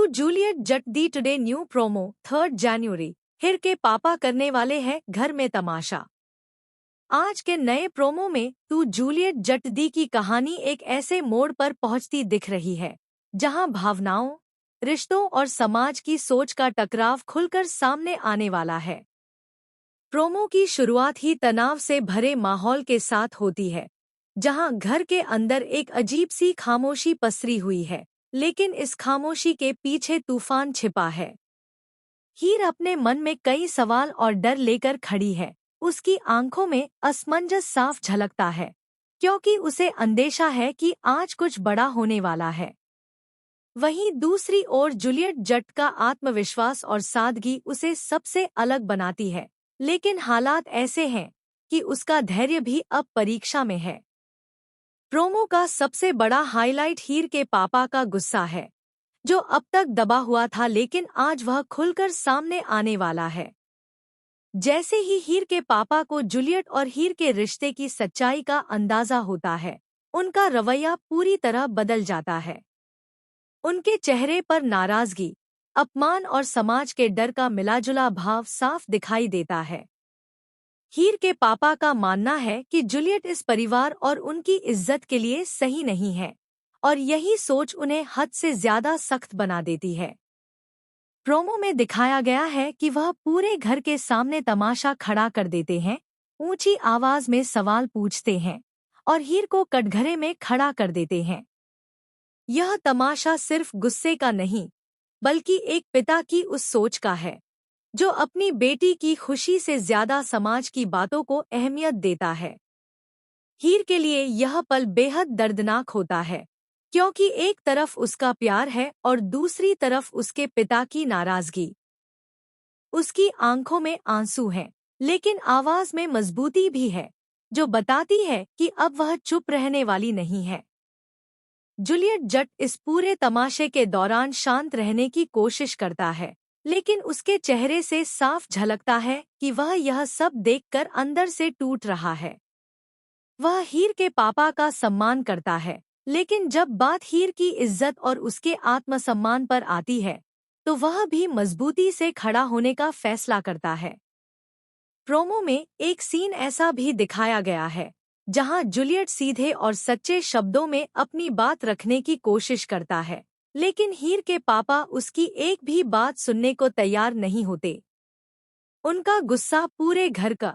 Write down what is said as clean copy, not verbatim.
Juliet जट दी today new promo 3 जनवरी। हीर के पापा करने वाले हैं घर में तमाशा। आज के नए प्रोमो में तू जूलियट जट दी की कहानी एक ऐसे मोड़ पर पहुंचती दिख रही है जहां भावनाओं, रिश्तों और समाज की सोच का टकराव खुलकर सामने आने वाला है। प्रोमो की शुरुआत ही तनाव से भरे माहौल के साथ होती है, जहां घर के अंदर एक अजीब सी खामोशी पसरी हुई है, लेकिन इस खामोशी के पीछे तूफान छिपा है। हीर अपने मन में कई सवाल और डर लेकर खड़ी है। उसकी आंखों में असमंजस साफ झलकता है, क्योंकि उसे अंदेशा है कि आज कुछ बड़ा होने वाला है। वहीं दूसरी ओर जूलियट जट का आत्मविश्वास और सादगी उसे सबसे अलग बनाती है, लेकिन हालात ऐसे हैं कि उसका धैर्य भी अब परीक्षा में है। प्रोमो का सबसे बड़ा हाइलाइट हीर के पापा का गुस्सा है, जो अब तक दबा हुआ था लेकिन आज वह खुलकर सामने आने वाला है। जैसे ही हीर के पापा को जूलियट और हीर के रिश्ते की सच्चाई का अंदाजा होता है, उनका रवैया पूरी तरह बदल जाता है। उनके चेहरे पर नाराजगी, अपमान और समाज के डर का मिलाजुला भाव साफ दिखाई देता है। हीर के पापा का मानना है कि जूलियट इस परिवार और उनकी इज्जत के लिए सही नहीं है, और यही सोच उन्हें हद से ज्यादा सख्त बना देती है। प्रोमो में दिखाया गया है कि वह पूरे घर के सामने तमाशा खड़ा कर देते हैं, ऊंची आवाज में सवाल पूछते हैं और हीर को कटघरे में खड़ा कर देते हैं। यह तमाशा सिर्फ गुस्से का नहीं, बल्कि एक पिता की उस सोच का है जो अपनी बेटी की खुशी से ज्यादा समाज की बातों को अहमियत देता है। हीर के लिए यह पल बेहद दर्दनाक होता है, क्योंकि एक तरफ उसका प्यार है और दूसरी तरफ उसके पिता की नाराजगी। उसकी आंखों में आंसू हैं, लेकिन आवाज में मजबूती भी है, जो बताती है कि अब वह चुप रहने वाली नहीं है। जूलियट जट इस पूरे तमाशे के दौरान शांत रहने की कोशिश करता है, लेकिन उसके चेहरे से साफ झलकता है कि वह यह सब देखकर अंदर से टूट रहा है। वह हीर के पापा का सम्मान करता है, लेकिन जब बात हीर की इज्जत और उसके आत्मसम्मान पर आती है, तो वह भी मजबूती से खड़ा होने का फैसला करता है। प्रोमो में एक सीन ऐसा भी दिखाया गया है, जहां जूलियट सीधे और सच्चे शब्दों में अपनी बात रखने की कोशिश करता है, लेकिन हीर के पापा उसकी एक भी बात सुनने को तैयार नहीं होते। उनका गुस्सा पूरे घर का